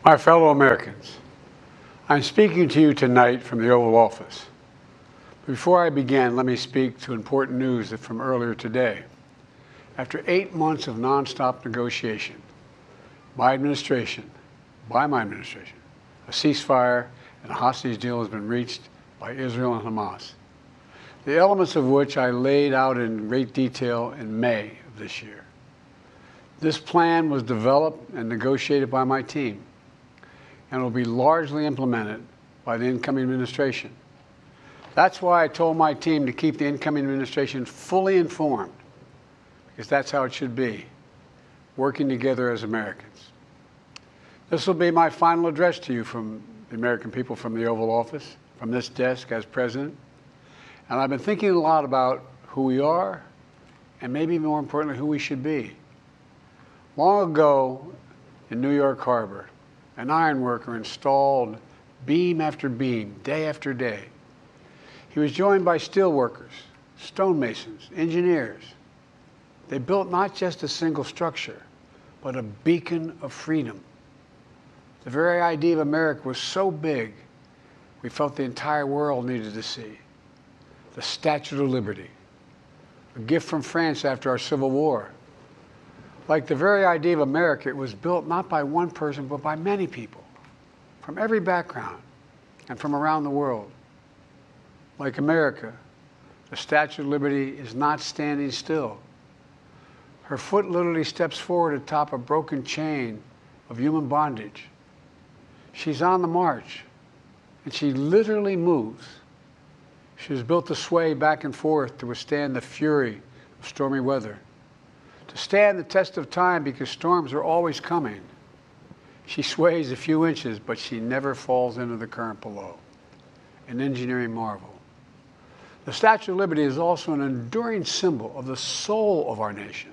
My fellow Americans, I'm speaking to you tonight from the Oval Office. Before I begin, let me speak to important news from earlier today. After 8 months of nonstop negotiation, by my administration, a ceasefire and a hostage deal has been reached by Israel and Hamas, the elements of which I laid out in great detail in May of this year. This plan was developed and negotiated by my team, and will be largely implemented by the incoming administration. That's why I told my team to keep the incoming administration fully informed, because that's how it should be, working together as Americans. This will be my final address to you from the American people from the Oval Office, from this desk as president. And I've been thinking a lot about who we are, and maybe more importantly, who we should be. Long ago in New York Harbor, an iron worker installed beam after beam, day after day. He was joined by steel workers, stonemasons, engineers. They built not just a single structure, but a beacon of freedom. The very idea of America was so big, we felt the entire world needed to see. The Statue of Liberty, a gift from France after our Civil War. Like the very idea of America, it was built not by one person, but by many people, from every background and from around the world. Like America, the Statue of Liberty is not standing still. Her foot literally steps forward atop a broken chain of human bondage. She's on the march, and she literally moves. She was built to sway back and forth to withstand the fury of stormy weather, to stand the test of time because storms are always coming. She sways a few inches, but she never falls into the current below. An engineering marvel. The Statue of Liberty is also an enduring symbol of the soul of our nation.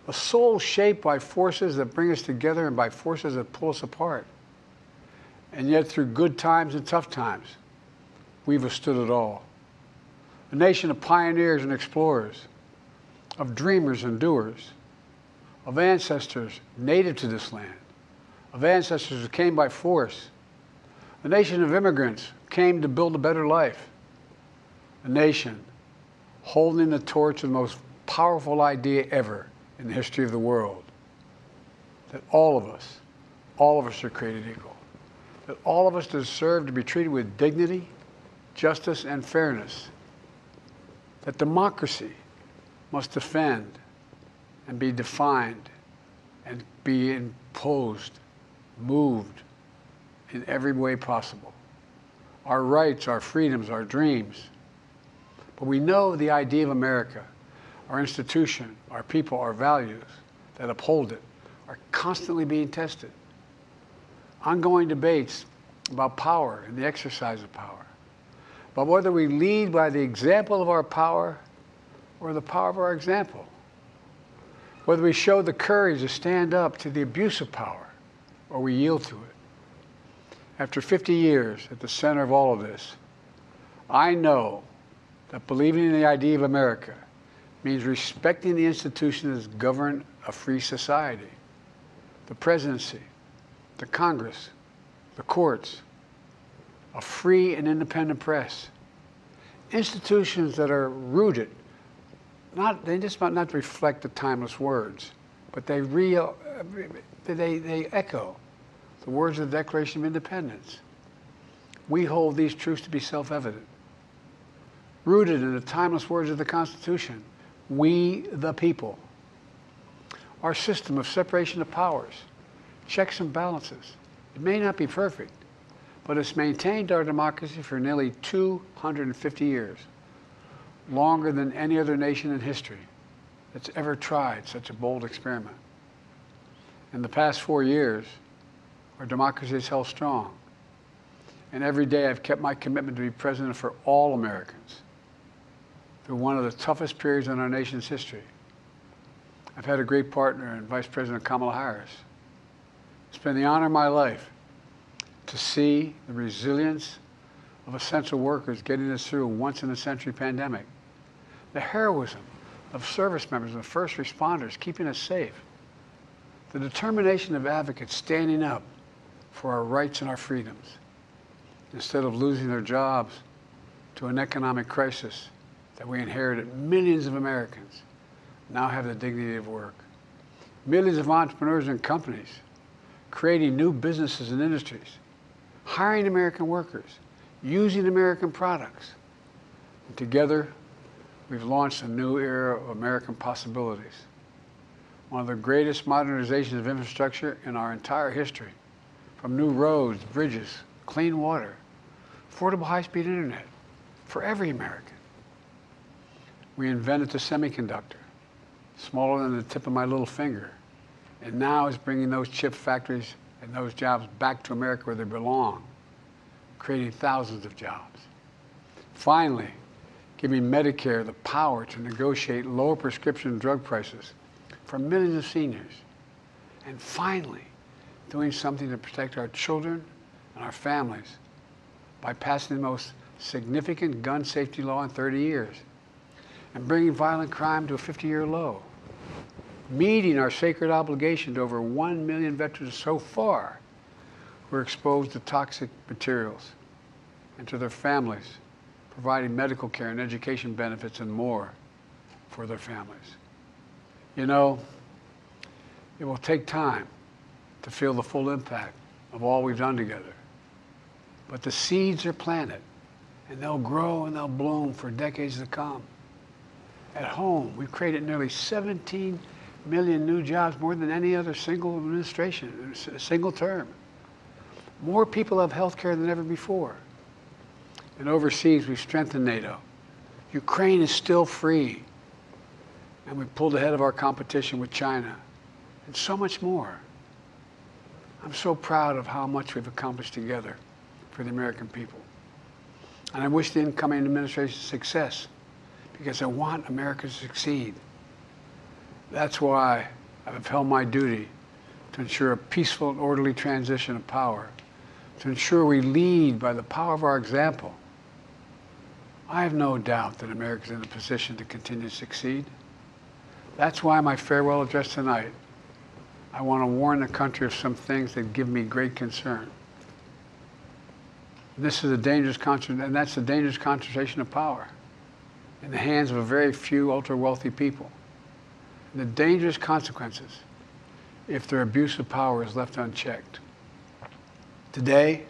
A soul shaped by forces that bring us together and by forces that pull us apart. And yet through good times and tough times, we've withstood it all. A nation of pioneers and explorers, of dreamers and doers, of ancestors native to this land, of ancestors who came by force, a nation of immigrants who came to build a better life, a nation holding the torch of the most powerful idea ever in the history of the world, that all of us are created equal, that all of us deserve to be treated with dignity, justice, and fairness, that democracy must defend and be defined and be imposed, moved in every way possible. Our rights, our freedoms, our dreams. But we know the idea of America, our institution, our people, our values that uphold it are constantly being tested. Ongoing debates about power and the exercise of power. But whether we lead by the example of our power or the power of our example. Whether we show the courage to stand up to the abuse of power or we yield to it. After 50 years at the center of all of this, I know that believing in the idea of America means respecting the institutions that govern a free society. The presidency, the Congress, the courts, a free and independent press. Institutions that are rooted they just might not reflect the timeless words, but they echo the words of the Declaration of Independence. We hold these truths to be self-evident. Rooted in the timeless words of the Constitution, we the people. Our system of separation of powers, checks and balances. It may not be perfect, but it's maintained our democracy for nearly 250 years. Longer than any other nation in history that's ever tried such a bold experiment. In the past 4 years, our democracy has held strong. And every day I've kept my commitment to be president for all Americans through one of the toughest periods in our nation's history. I've had a great partner in Vice President Kamala Harris. It's been the honor of my life to see the resilience of essential workers getting us through a once-in-a-century pandemic. The heroism of service members and first responders keeping us safe. The determination of advocates standing up for our rights and our freedoms, instead of losing their jobs to an economic crisis that we inherited. Millions of Americans now have the dignity of work. Millions of entrepreneurs and companies creating new businesses and industries, hiring American workers, using American products. And together, we've launched a new era of American possibilities. One of the greatest modernizations of infrastructure in our entire history, from new roads, bridges, clean water, affordable high-speed internet for every American. We invented the semiconductor, smaller than the tip of my little finger, and now is bringing those chip factories and those jobs back to America where they belong, creating thousands of jobs. Finally, giving Medicare the power to negotiate lower prescription drug prices for millions of seniors. And finally, doing something to protect our children and our families by passing the most significant gun safety law in 30 years and bringing violent crime to a 50-year low, meeting our sacred obligation to over 1 million veterans so far who are exposed to toxic materials, and to their families, providing medical care and education benefits and more for their families. You know, it will take time to feel the full impact of all we've done together. But the seeds are planted, and they'll grow and they'll bloom for decades to come. At home, we've created nearly 17 million new jobs, more than any other single administration, a single term. More people have health care than ever before. And overseas, we've strengthened NATO. Ukraine is still free. And we pulled ahead of our competition with China, and so much more. I'm so proud of how much we've accomplished together for the American people. And I wish the incoming administration success, because I want America to succeed. That's why I've upheld my duty to ensure a peaceful and orderly transition of power, to ensure we lead by the power of our example. I have no doubt that America is in a position to continue to succeed. That's why my farewell address tonight, I want to warn the country of some things that give me great concern. This is a dangerous and that's a dangerous concentration of power in the hands of a very few ultra-wealthy people. And the dangerous consequences if their abuse of power is left unchecked. Today,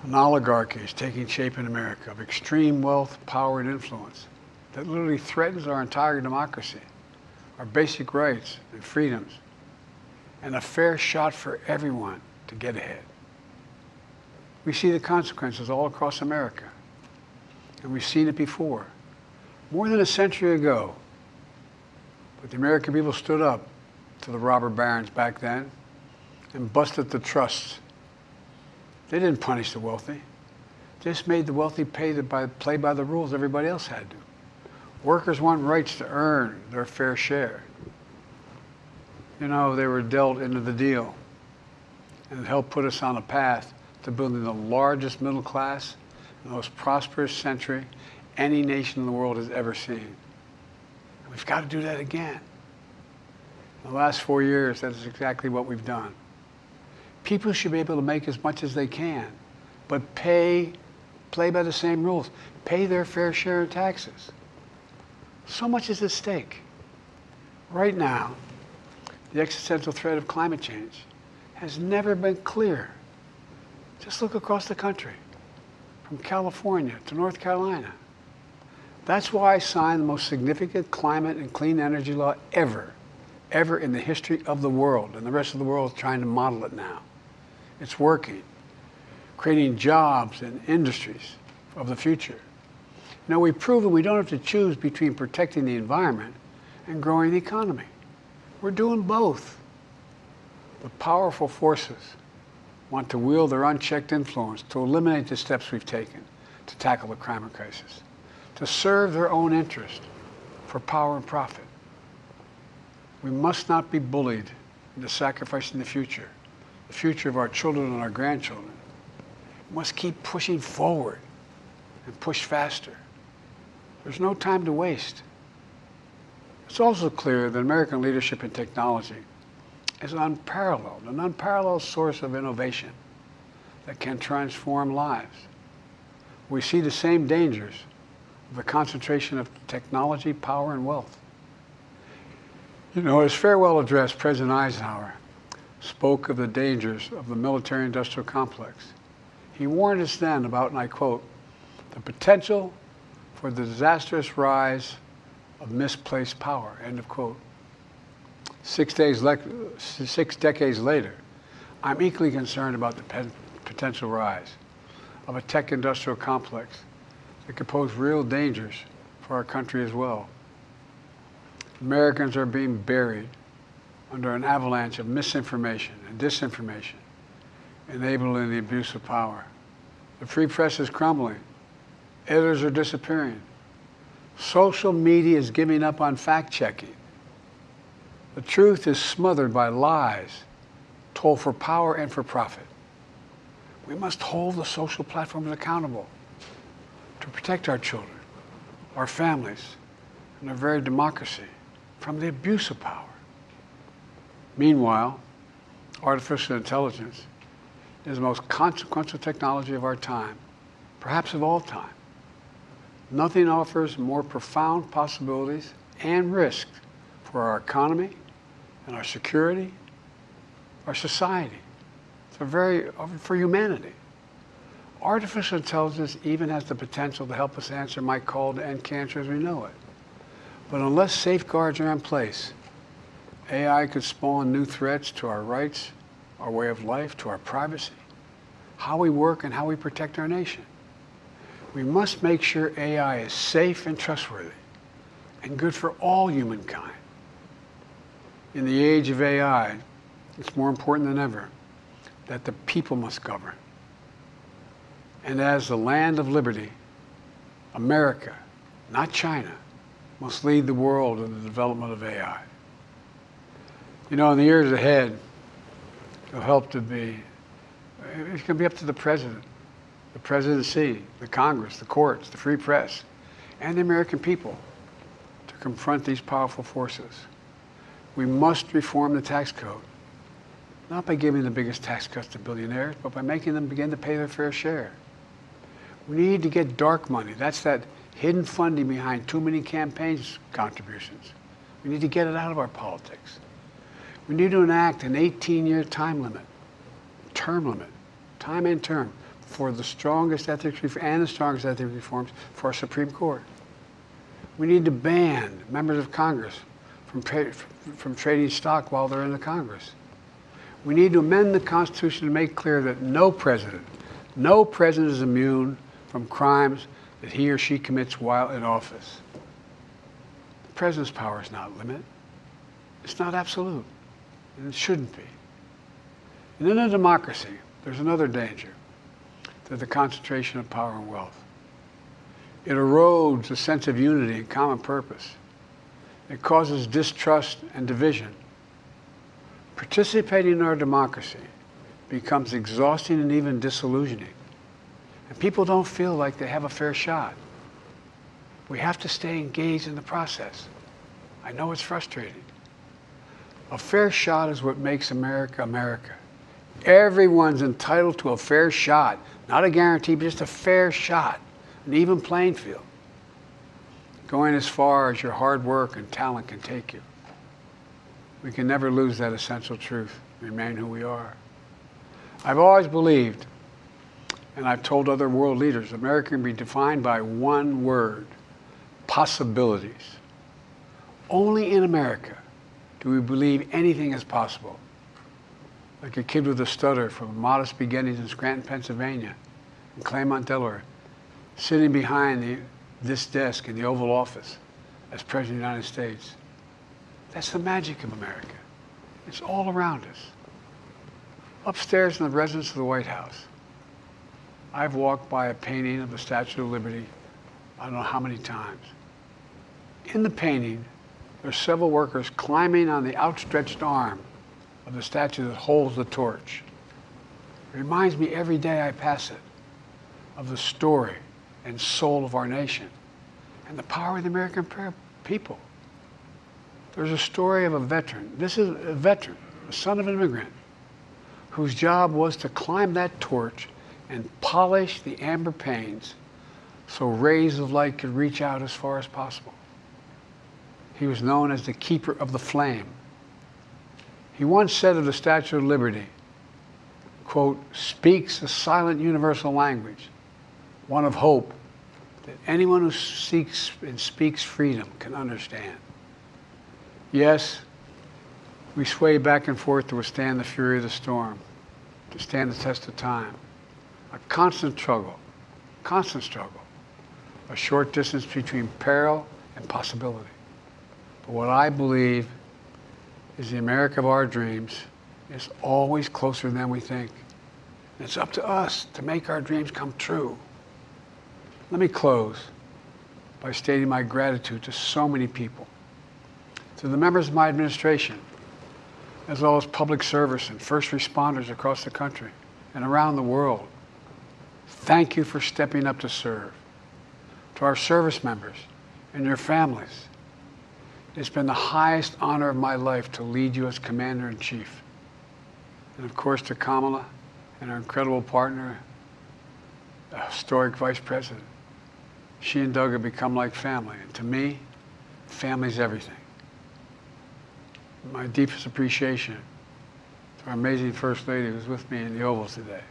an oligarchy is taking shape in America of extreme wealth, power, and influence that literally threatens our entire democracy, our basic rights and freedoms, and a fair shot for everyone to get ahead. We see the consequences all across America, and we've seen it before. More than a century ago, but the American people stood up to the robber barons back then and busted the trusts. They didn't punish the wealthy. They just made the wealthy play by the rules everybody else had to. Workers want rights to earn their fair share. You know, they were dealt into the deal, and it helped put us on a path to building the largest middle class, the most prosperous century any nation in the world has ever seen. And we've got to do that again. In the last 4 years, that is exactly what we've done. People should be able to make as much as they can, but play by the same rules. Pay their fair share of taxes. So much is at stake. Right now, the existential threat of climate change has never been clearer. Just look across the country, from California to North Carolina. That's why I signed the most significant climate and clean energy law ever in the history of the world, and the rest of the world is trying to model it now. It's working, creating jobs and industries of the future. Now, we've proven we don't have to choose between protecting the environment and growing the economy. We're doing both. The powerful forces want to wield their unchecked influence to eliminate the steps we've taken to tackle the climate crisis, to serve their own interest for power and profit. We must not be bullied into sacrificing the future of our children and our grandchildren. We must keep pushing forward and push faster. There's no time to waste. It's also clear that American leadership in technology is an unparalleled source of innovation. that can transform lives. We see the same dangers of the concentration of technology, power, and wealth. You know, his farewell address, President Eisenhower spoke of the dangers of the military-industrial complex. He warned us then about, and I quote, the potential for the disastrous rise of misplaced power, end of quote. 6 decades later, I'm equally concerned about the potential rise of a tech-industrial complex that could pose real dangers for our country as well. Americans are being buried under an avalanche of misinformation and disinformation, enabling the abuse of power. The free press is crumbling. Editors are disappearing. Social media is giving up on fact-checking. The truth is smothered by lies told for power and for profit. We must hold the social platforms accountable to protect our children, our families, and our very democracy from the abuse of power. Meanwhile, artificial intelligence is the most consequential technology of our time, perhaps of all time. Nothing offers more profound possibilities and risks for our economy and our security, our society, for humanity. Artificial intelligence even has the potential to help us answer my call to end cancer as we know it. But unless safeguards are in place, AI could spawn new threats to our rights, our way of life, to our privacy, how we work, and how we protect our nation. We must make sure AI is safe and trustworthy and good for all humankind. In the age of AI, it's more important than ever that the people must govern. And as the land of liberty, America, not China, must lead the world in the development of AI. You know, in the years ahead, it's going to be up to the president, the presidency, the Congress, the courts, the free press, and the American people to confront these powerful forces. We must reform the tax code, not by giving the biggest tax cuts to billionaires, but by making them begin to pay their fair share. We need to get dark money. That's that hidden funding behind too many campaigns contributions. We need to get it out of our politics. We need to enact an 18-year time and term, for the strongest ethics reforms for our Supreme Court. We need to ban members of Congress from trading stock while they're in the Congress. We need to amend the Constitution to make clear that no president is immune from crimes that he or she commits while in office. The president's power is not limited. It's not absolute, and it shouldn't be. And in a democracy, there's another danger to the concentration of power and wealth. It erodes a sense of unity and common purpose. It causes distrust and division. Participating in our democracy becomes exhausting and even disillusioning. And people don't feel like they have a fair shot. We have to stay engaged in the process. I know it's frustrating. A fair shot is what makes America, America. Everyone's entitled to a fair shot. Not a guarantee, but just a fair shot. An even playing field. Going as far as your hard work and talent can take you. We can never lose that essential truth, remain who we are. I've always believed, and I've told other world leaders, America can be defined by one word: possibilities. Only in America do we believe anything is possible. Like a kid with a stutter from modest beginnings in Scranton, Pennsylvania, and Claymont, Delaware, sitting behind this desk in the Oval Office as President of the United States. That's the magic of America. It's all around us. Upstairs in the residence of the White House, I've walked by a painting of the Statue of Liberty I don't know how many times. In the painting, there's several workers climbing on the outstretched arm of the statue that holds the torch. It reminds me every day I pass it of the story and soul of our nation and the power of the American people. There's a story of a veteran. This is a veteran, the son of an immigrant, whose job was to climb that torch and polish the amber panes so rays of light could reach out as far as possible. He was known as the keeper of the flame. He once said of the Statue of Liberty, quote, "speaks a silent universal language, one of hope that anyone who seeks and speaks freedom can understand." Yes, we sway back and forth to withstand the fury of the storm, to stand the test of time. A constant struggle, a short distance between peril and possibility. But what I believe is the America of our dreams is always closer than we think. It's up to us to make our dreams come true. Let me close by stating my gratitude to so many people, to the members of my administration, as well as public service and first responders across the country and around the world. Thank you for stepping up to serve. To our service members and your families, it's been the highest honor of my life to lead you as Commander-in-Chief. And of course to Kamala and our incredible partner, the historic Vice President. She and Doug have become like family, and to me, family's everything. My deepest appreciation to our amazing First Lady who's with me in the Oval today,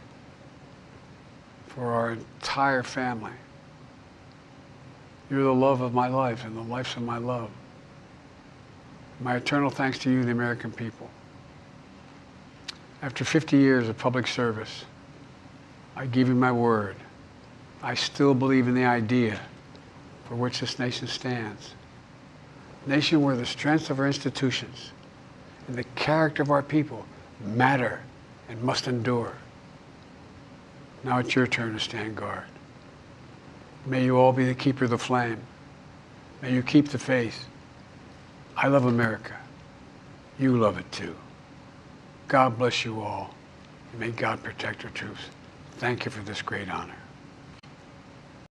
for our entire family. You're the love of my life and the lives of my love. My eternal thanks to you, the American people. After 50 years of public service, I give you my word. I still believe in the idea for which this nation stands. A nation where the strength of our institutions and the character of our people matter and must endure. Now it's your turn to stand guard. May you all be the keeper of the flame. May you keep the faith. I love America. You love it too. God bless you all, and may God protect our troops. Thank you for this great honor.